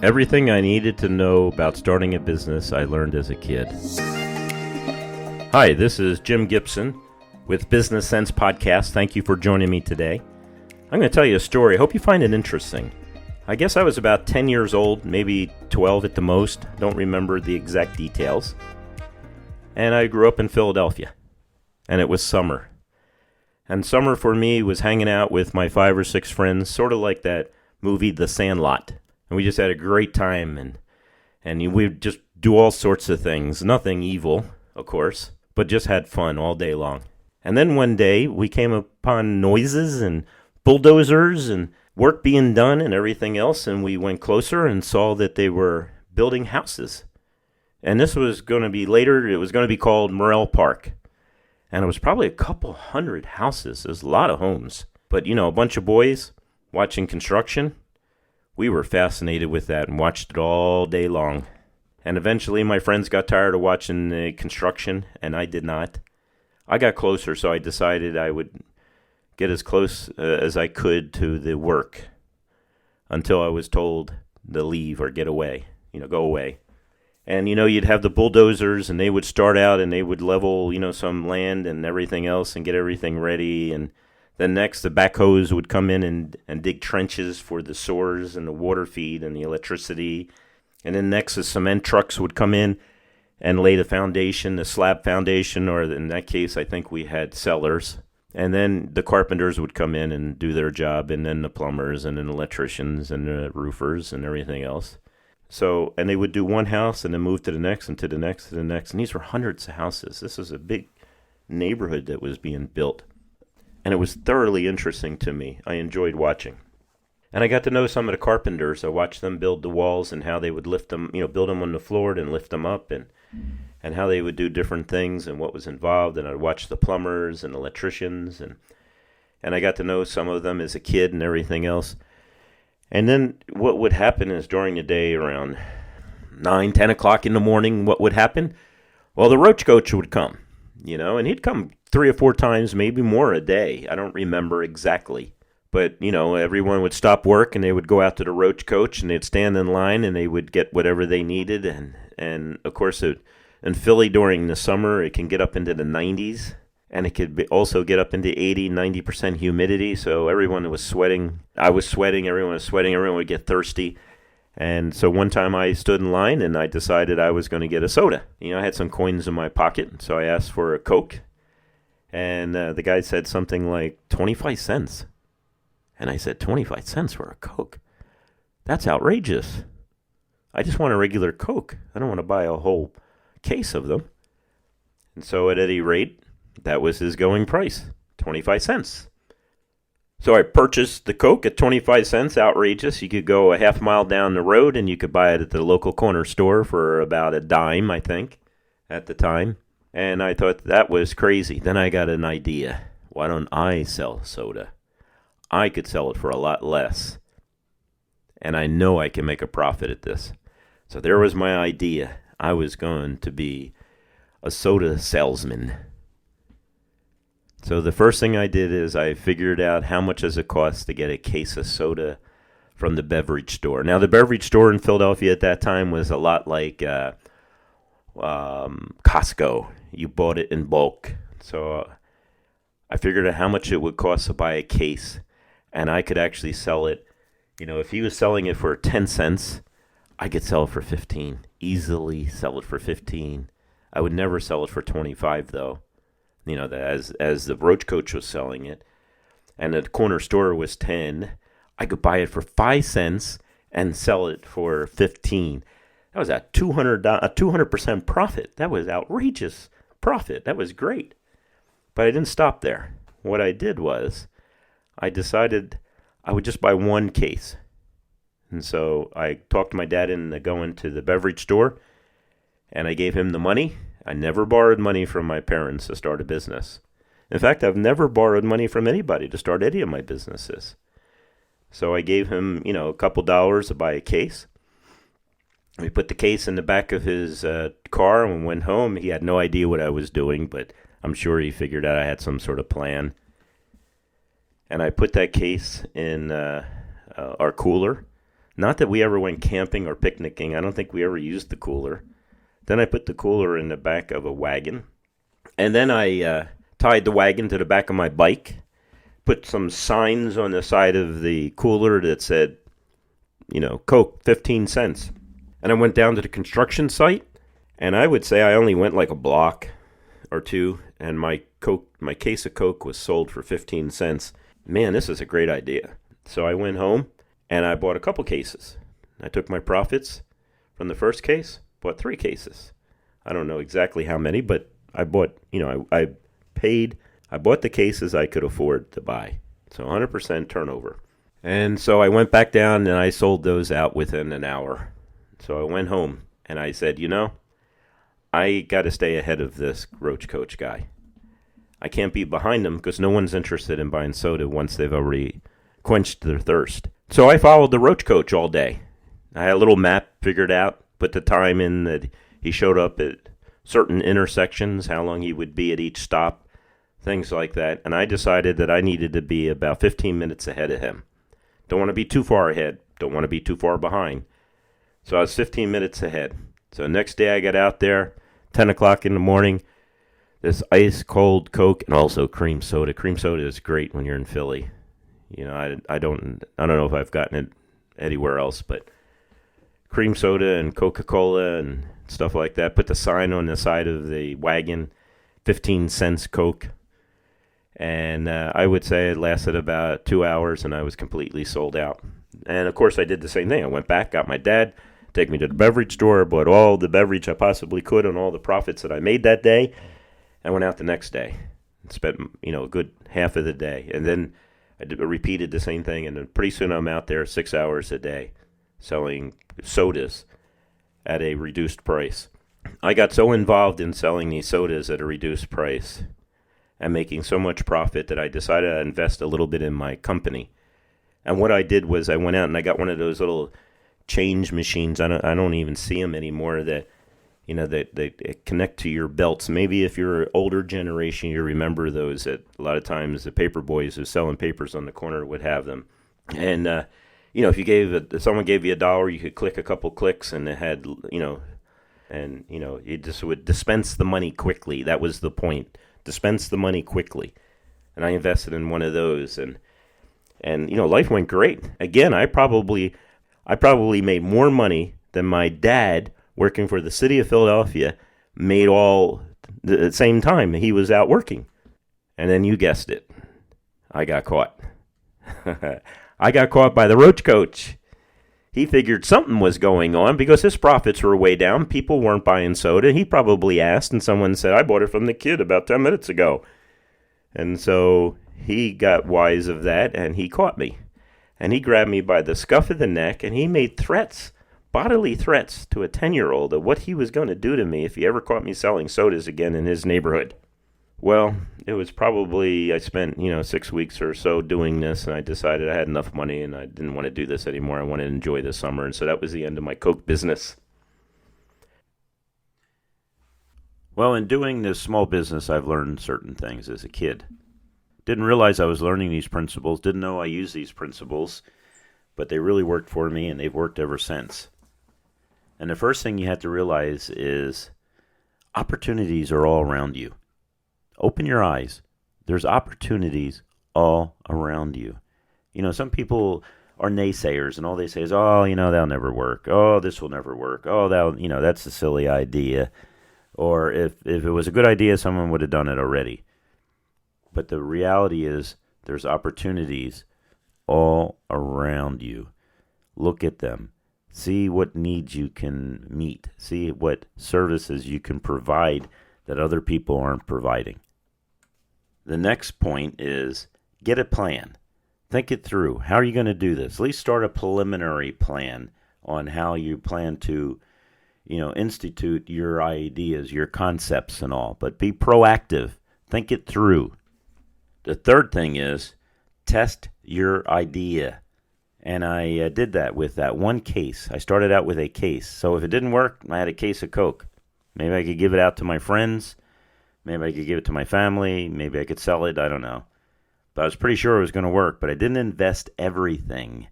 Everything I needed to know about starting a business I learned as a kid. Hi, this is Jim Gibson with Business Sense Podcast. Thank you for joining me today. I'm going to tell you a story. I hope you find it interesting. I guess I was about 10 years old, maybe 12 at the most. Don't remember the exact details. And I grew up in Philadelphia. And it was summer. And summer for me was hanging out with my 5 or 6 friends, sort of like that movie The Sandlot. And we just had a great time, and we'd just do all sorts of things. Nothing evil, of course, but just had fun all day long. And then one day, we came upon noises and bulldozers and work being done and everything else, and we went closer and saw that they were building houses. And this was going to be later, it was going to be called Morrell Park. And it was probably a couple hundred houses. There's a lot of homes. But, a bunch of boys watching construction. We were fascinated with that and watched it all day long. And eventually my friends got tired of watching the construction, and I did not. I got closer, so I decided I would get as close as I could to the work until I was told to leave or get away, go away. And, you'd have the bulldozers, and they would start out, and they would level, some land and everything else and get everything ready. And then next, the backhoes would come in and dig trenches for the sewers and the water feed and the electricity. And then next, the cement trucks would come in and lay the foundation, the slab foundation, or in that case, I think we had cellars. And then the carpenters would come in and do their job, and then the plumbers and then electricians and the roofers and everything else. So, and they would do one house and then move to the next and to the next and the next. And these were hundreds of houses. This was a big neighborhood that was being built. And it was thoroughly interesting to me. I enjoyed watching. And I got to know some of the carpenters. I watched them build the walls and how they would lift them, build them on the floor and lift them up, and how they would do different things and what was involved. And I watched the plumbers and electricians, and I got to know some of them as a kid and everything else. And then what would happen is during the day around 9, 10 o'clock in the morning, what would happen? Well, the roach coach would come, and he'd come 3 or 4 times, maybe more a day. I don't remember exactly. But, everyone would stop work and they would go out to the roach coach and they'd stand in line and they would get whatever they needed. And of course, in Philly during the summer, it can get up into the 90s. And it could also get up into 80, 90% humidity. So everyone was sweating. I was sweating. Everyone was sweating. Everyone would get thirsty. And so one time I stood in line and I decided I was going to get a soda. I had some coins in my pocket. So I asked for a Coke. And the guy said something like 25 cents. And I said, 25 cents for a Coke? That's outrageous. I just want a regular Coke. I don't want to buy a whole case of them. And so at any rate, that was his going price, 25 cents. So I purchased the Coke at 25 cents, outrageous. You could go a half mile down the road and you could buy it at the local corner store for about a dime, I think, at the time. And I thought that was crazy. Then I got an idea. Why don't I sell soda? I could sell it for a lot less. And I know I can make a profit at this. So there was my idea. I was going to be a soda salesman. So the first thing I did is I figured out how much does it cost to get a case of soda from the Beverage store. Now, the Beverage store in Philadelphia at that time was a lot like Costco. You bought it in bulk. So I figured out how much it would cost to buy a case, and I could actually sell it. If he was selling it for 10 cents, I could sell it for 15. Easily sell it for 15. I would never sell it for 25, though. As the roach coach was selling it, and the corner store was 10, I could buy it for 5 cents and sell it for 15. That was a 200% profit. That was outrageous profit. That was great. But I didn't stop there. What I did was I decided I would just buy one case. And so I talked my dad into going to the Beverage store, and I gave him the money. I never borrowed money from my parents to start a business. In fact, I've never borrowed money from anybody to start any of my businesses. So I gave him, a couple dollars to buy a case. We put the case in the back of his car and went home. He had no idea what I was doing, but I'm sure he figured out I had some sort of plan. And I put that case in our cooler. Not that we ever went camping or picnicking. I don't think we ever used the cooler. Then I put the cooler in the back of a wagon. And then I tied the wagon to the back of my bike, put some signs on the side of the cooler that said, Coke, 15 cents. And I went down to the construction site, and I would say I only went like a block or two, and my case of Coke was sold for 15 cents. Man, this is a great idea. So I went home, and I bought a couple cases. I took my profits from the first case, bought 3 cases. I don't know exactly how many, but I bought, I bought the cases I could afford to buy. So 100% turnover. And so I went back down and I sold those out within an hour. So I went home and I said, I got to stay ahead of this Roach Coach guy. I can't be behind him because no one's interested in buying soda once they've already quenched their thirst. So I followed the Roach Coach all day. I had a little map figured out, put the time in that he showed up at certain intersections, how long he would be at each stop, things like that. And I decided that I needed to be about 15 minutes ahead of him. Don't want to be too far ahead. Don't want to be too far behind. So I was 15 minutes ahead. So next day I got out there, 10 o'clock in the morning, this ice cold Coke and also cream soda. Cream soda is great when you're in Philly. I don't know if I've gotten it anywhere else, but cream soda and Coca-Cola and stuff like that. Put the sign on the side of the wagon, 15 cents Coke. And I would say it lasted about 2 hours, and I was completely sold out. And, of course, I did the same thing. I went back, got my dad, take me to the beverage store, bought all the beverage I possibly could on all the profits that I made that day, and went out the next day. Spent, a good half of the day. And then I repeated the same thing, and then pretty soon I'm out there 6 hours a day selling sodas at a reduced price. I got so involved in selling these sodas at a reduced price and making so much profit that I decided to invest a little bit in my company. And what I did was I went out and I got one of those little change machines. I don't even see them anymore that that connect to your belts. Maybe if you're an older generation, you remember those. That a lot of times the paper boys who selling papers on the corner would have them. And if someone gave you $1, you could click a couple clicks, and it had you just would dispense the money quickly. That was the point. Dispense the money quickly. And I invested in one of those, and life went great. Again, I probably made more money than my dad working for the city of Philadelphia made all at the same time he was out working. And then you guessed it, I got caught. I got caught by the Roach Coach. He figured something was going on because his profits were way down. People weren't buying soda. He probably asked, and someone said, I bought it from the kid about 10 minutes ago. And so he got wise of that, and he caught me. And he grabbed me by the scuff of the neck, and he made threats, bodily threats, to a 10-year-old of what he was going to do to me if he ever caught me selling sodas again in his neighborhood. Well, it was probably, I spent, 6 weeks or so doing this, and I decided I had enough money, and I didn't want to do this anymore. I wanted to enjoy the summer, and so that was the end of my Coke business. Well, in doing this small business, I've learned certain things as a kid. Didn't realize I was learning these principles, didn't know I used these principles, but they really worked for me, and they've worked ever since. And the first thing you have to realize is opportunities are all around you. Open your eyes. There's opportunities all around you. Some people are naysayers, and all they say is, that'll never work. Oh, this will never work. Oh, that's a silly idea. Or if it was a good idea, someone would have done it already. But the reality is there's opportunities all around you. Look at them. See what needs you can meet. See what services you can provide that other people aren't providing. The next point is get a plan. Think it through. How are you going to do this? At least start a preliminary plan on how you plan to, institute your ideas, your concepts and all. But be proactive. Think it through. The third thing is test your idea. And I did that with that one case. I started out with a case. So if it didn't work, I had a case of Coke. Maybe I could give it out to my friends. Maybe I could give it to my family. Maybe I could sell it. I don't know. But I was pretty sure it was going to work. But I didn't invest everything.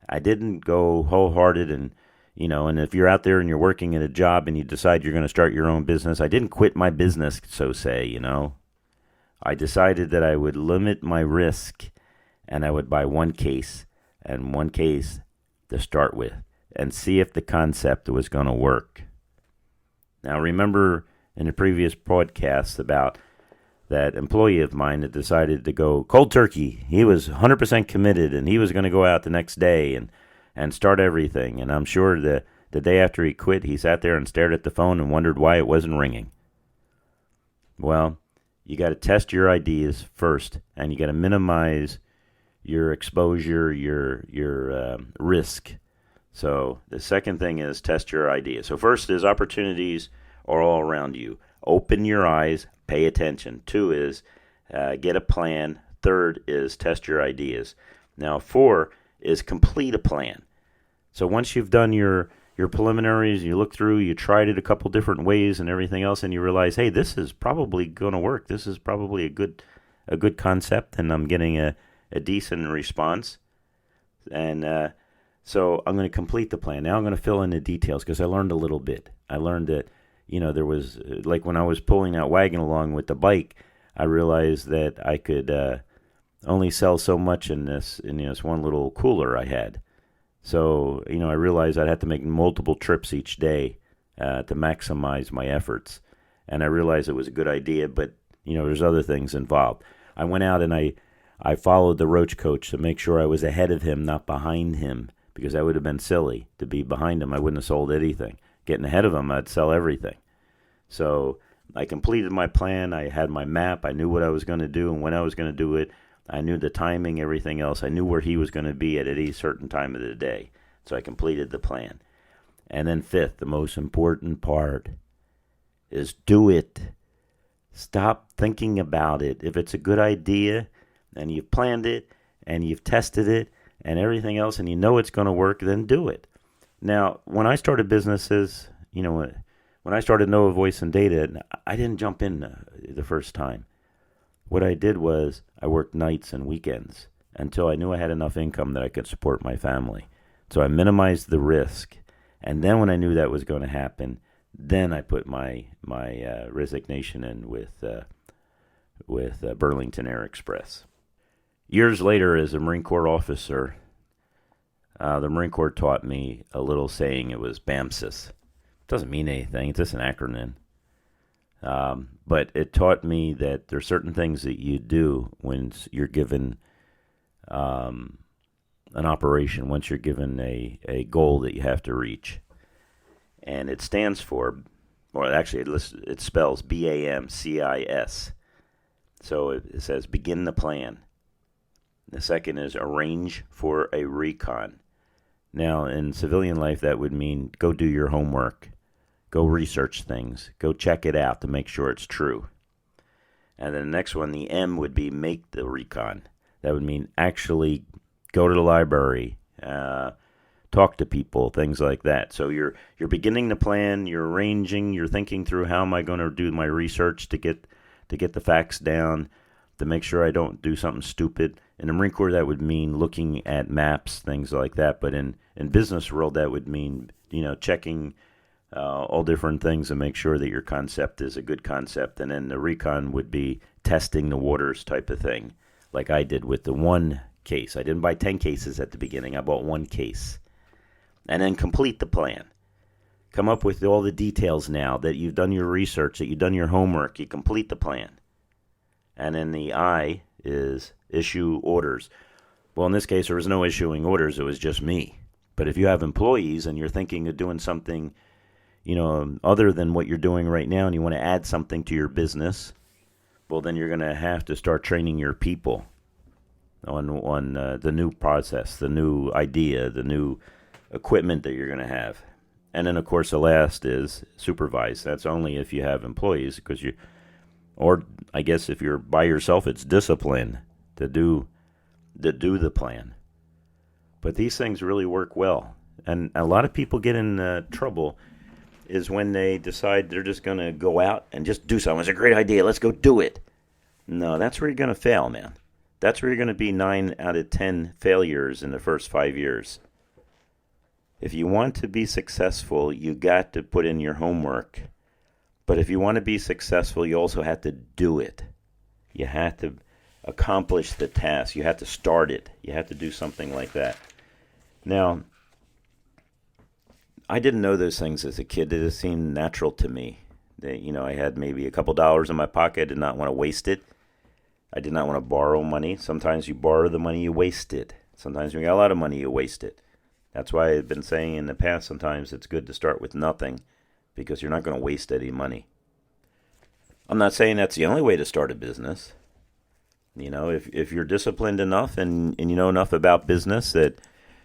I didn't go wholehearted and if you're out there and you're working at a job and you decide you're going to start your own business, I didn't quit my business, so say. I decided that I would limit my risk and I would buy one case to start with and see if the concept was going to work. Now, remember in the previous podcast about that employee of mine that decided to go cold turkey. He was 100% committed, and he was going to go out the next day and start everything. And I'm sure the day after he quit, he sat there and stared at the phone and wondered why it wasn't ringing. Well, you got to test your ideas first, and you got to minimize your exposure, your risk. So the second thing is test your ideas. So first is opportunities are all around you. Open your eyes, pay attention. 2 is get a plan. 3rd is test your ideas. Now 4 is complete a plan. So once you've done your preliminaries, you look through, you tried it a couple different ways and everything else, and you realize, hey, this is probably going to work. This is probably a good concept, and I'm getting a decent response. And so I'm going to complete the plan. Now I'm going to fill in the details because I learned a little bit. I learned that there was, like when I was pulling that wagon along with the bike, I realized that I could only sell so much in this one little cooler I had. So, I realized I'd have to make multiple trips each day to maximize my efforts. And I realized it was a good idea, but, there's other things involved. I went out and I followed the roach coach to make sure I was ahead of him, not behind him, because that would have been silly to be behind him. I wouldn't have sold anything. Getting ahead of him, I'd sell everything. So I completed my plan. I had my map. I knew what I was going to do and when I was going to do it. I knew the timing, everything else. I knew where he was going to be at any certain time of the day. So I completed the plan. And then 5th, the most important part is do it. Stop thinking about it. If it's a good idea and you've planned it and you've tested it and everything else and you know it's going to work, then do it. Now, when I started businesses, when I started Nova Voice and Data, I didn't jump in the first time. What I did was I worked nights and weekends until I knew I had enough income that I could support my family. So I minimized the risk. And then when I knew that was going to happen, then I put my resignation in with Burlington Air Express. Years later, as a Marine Corps officer, the Marine Corps taught me a little saying. It was BAMSIS. It doesn't mean anything. It's just an acronym. But it taught me that there are certain things that you do when you're given an operation, once you're given a goal that you have to reach. And it stands for, or actually it spells BAMCIS. So it says begin the plan. The second is arrange for a recon. Now, in civilian life, that would mean go do your homework. Go research things. Go check it out to make sure it's true. And then the next one, the M, would be make the recon. That would mean actually go to the library, talk to people, things like that. So you're beginning the plan, you're arranging, you're thinking through how am I going to do my research to get the facts down, to make sure I don't do something stupid. In the Marine Corps, that would mean looking at maps, things like that. But in business world, that would mean checking all different things and make sure that your concept is a good concept. And then the recon would be testing the waters type of thing, like I did with the one case. I didn't buy 10 cases at the beginning. I bought one case. And then complete the plan. Come up with all the details now that you've done your research, that you've done your homework. You complete the plan. And then the I is issue orders. Well, in this case, there was no issuing orders. It was just me. But if you have employees and you're thinking of doing something, other than what you're doing right now, and you want to add something to your business, well, then you're going to have to start training your people on the new process, the new idea, the new equipment that you're going to have. And then, of course, the last is supervise. That's only if you have employees, or I guess if you're by yourself, it's discipline to do the plan. But these things really work well. And a lot of people get in trouble is when they decide they're just going to go out and just do something. It's a great idea. Let's go do it. No, that's where you're going to fail, man. That's where you're going to be 9 out of 10 failures in the first 5 years. If you want to be successful, you got to put in your homework. But if you want to be successful, you also have to do it. You have to accomplish the task. You have to start it. You have to do something like that. Now, I didn't know those things as a kid. It just seemed natural to me. I had maybe a couple dollars in my pocket. I did not want to waste it. I did not want to borrow money. Sometimes you borrow the money, you waste it. Sometimes when you got a lot of money, you waste it. That's why I've been saying in the past, sometimes it's good to start with nothing because you're not going to waste any money. I'm not saying that's the only way to start a business. If you're disciplined enough and you know enough about business that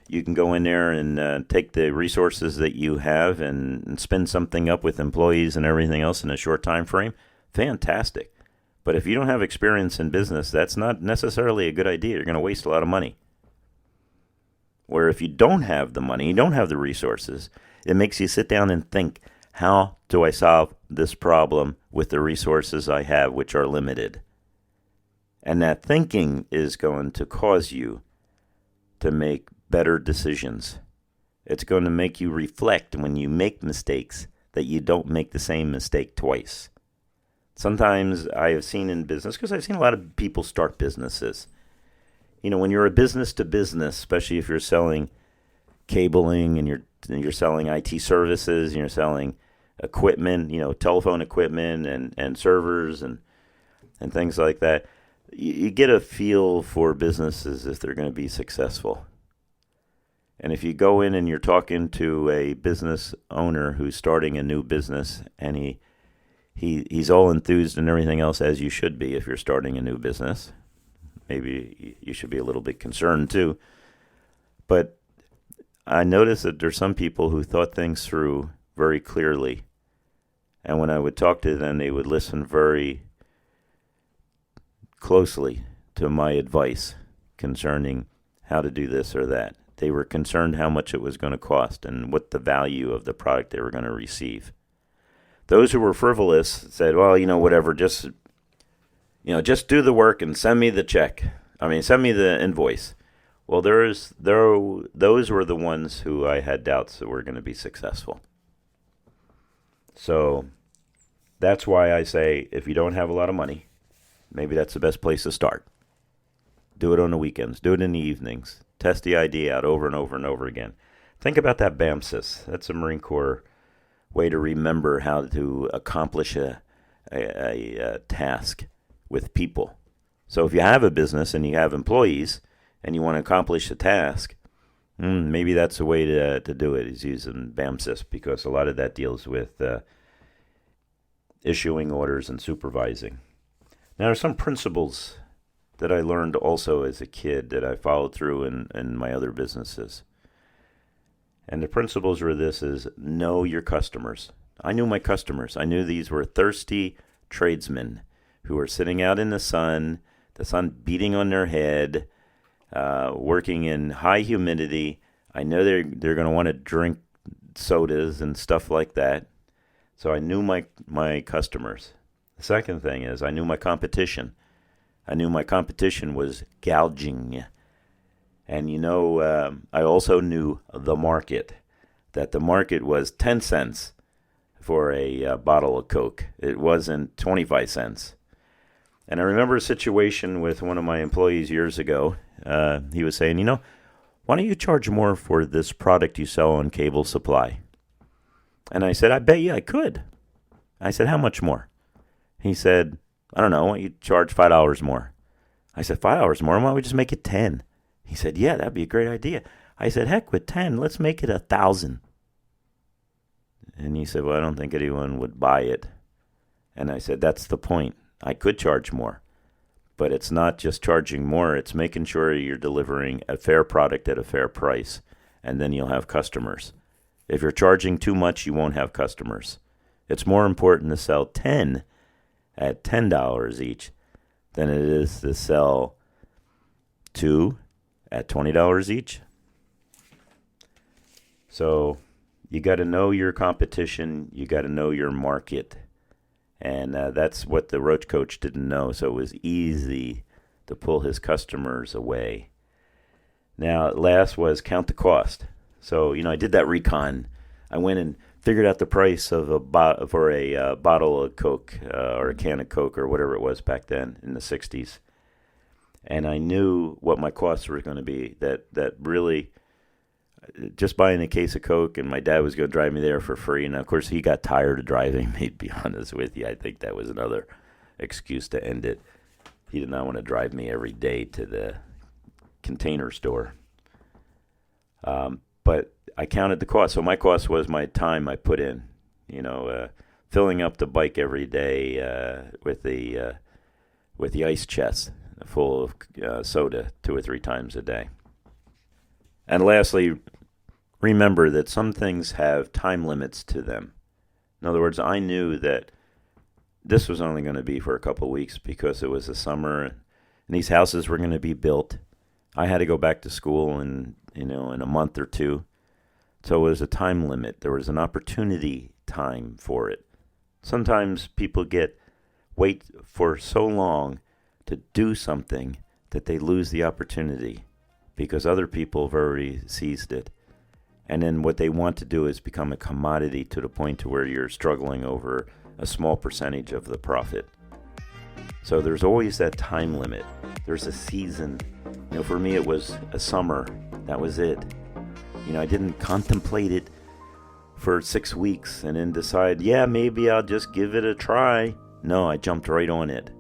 you can go in there and take the resources that you have and spin something up with employees and everything else in a short time frame, fantastic. But if you don't have experience in business, that's not necessarily a good idea. You're going to waste a lot of money. Where if you don't have the money, you don't have the resources, it makes you sit down and think, how do I solve this problem with the resources I have, which are limited? And that thinking is going to cause you to make better decisions. It's going to make you reflect when you make mistakes that you don't make the same mistake twice. Sometimes I have seen in business, because I've seen a lot of people start businesses. When you're a business to business, especially if you're selling cabling and you're selling IT services and you're selling equipment, telephone equipment and servers and things like that, you get a feel for businesses if they're going to be successful. And if you go in and you're talking to a business owner who's starting a new business and he's all enthused and everything else, as you should be if you're starting a new business. Maybe you should be a little bit concerned too. But I noticed that there's some people who thought things through very clearly. And when I would talk to them, they would listen very closely to my advice concerning how to do this or that. They were concerned how much it was going to cost and what the value of the product they were going to receive. Those who were frivolous said, well, whatever, just do the work and send me the check. Send me the invoice. Well, those were the ones who I had doubts that were going to be successful. So that's why I say if you don't have a lot of money, maybe that's the best place to start. Do it on the weekends. Do it in the evenings. Test the idea out over and over and over again. Think about that BAMSIS. That's a Marine Corps way to remember how to accomplish a task with people. So if you have a business and you have employees and you want to accomplish a task, maybe that's the way to do it, is using BAMSIS, because a lot of that deals with issuing orders and supervising. Now, there are some principles that I learned also as a kid that I followed through in my other businesses. And the principles were this: is know your customers. I knew my customers. I knew these were thirsty tradesmen who were sitting out in the sun beating on their head, working in high humidity. I know they're going to want to drink sodas and stuff like that. So I knew my customers. The second thing is I knew my competition. I knew my competition was gouging. And I also knew the market, that the market was 10 cents for a bottle of Coke. It wasn't 25 cents. And I remember a situation with one of my employees years ago. He was saying, why don't you charge more for this product you sell on Cable Supply? And I said, I bet you I could. I said, how much more? He said, I don't know, why don't you charge $5 more? I said, $5 more? Why don't we just make it 10? He said, yeah, that'd be a great idea. I said, heck with 10, let's make it 1,000. And he said, well, I don't think anyone would buy it. And I said, that's the point. I could charge more. But it's not just charging more, it's making sure you're delivering a fair product at a fair price, and then you'll have customers. If you're charging too much, you won't have customers. It's more important to sell 10 at $10 each than it is to sell 2 at $20 each. So you got to know your competition. You got to know your market. And that's what the Roach Coach didn't know. So it was easy to pull his customers away. Now, last was count the cost. So, I did that Recon. I went and figured out the price of a bottle of Coke or a can of Coke or whatever it was back then in the 60s. And I knew what my costs were going to be. That really, just buying a case of Coke, and my dad was going to drive me there for free. And, of course, he got tired of driving me, to be honest with you. I think that was another excuse to end it. He did not want to drive me every day to the Container Store. But I counted the cost. So my cost was my time I put in, filling up the bike every day with the ice chest full of soda 2 or 3 times a day. And lastly, remember that some things have time limits to them. In other words, I knew that this was only going to be for a couple of weeks because it was the summer and these houses were going to be built. I had to go back to school in a month or 2. So it was a time limit. There was an opportunity time for it. Sometimes people wait for so long to do something that they lose the opportunity because other people have already seized it. And then what they want to do is become a commodity to the point to where you're struggling over a small percentage of the profit. So there's always that time limit. There's a season. For me it was a summer. That was it. I didn't contemplate it for 6 weeks and then decide, maybe I'll just give it a try. No, I jumped right on it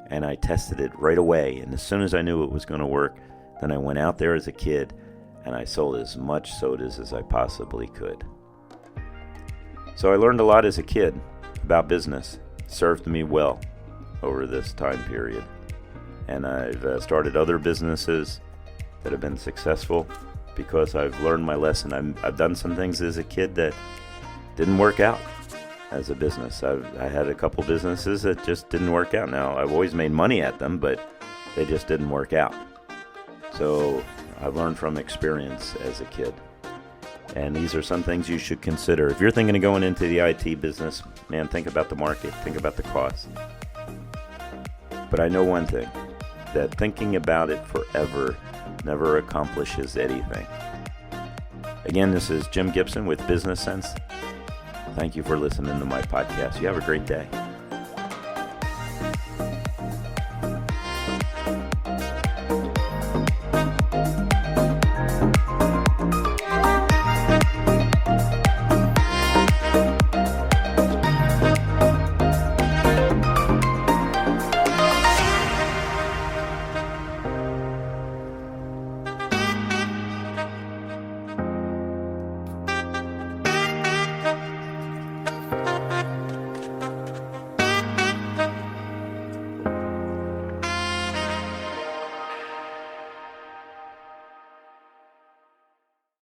and I tested it right away. And as soon as I knew it was going to work, then I went out there as a kid and I sold as much sodas as I possibly could. So I learned a lot as a kid about business. It served me well over this time period. And I've started other businesses that have been successful because I've learned my lesson. I've done some things as a kid that didn't work out as a business. I had a couple businesses that just didn't work out. Now, I've always made money at them, but they just didn't work out. So I've learned from experience as a kid. And these are some things you should consider. If you're thinking of going into the IT business, man, think about the market, think about the cost. But I know one thing, that thinking about it forever never accomplishes anything. Again, this is Jim Gibson with Business Sense. Thank you for listening to my podcast. You have a great day.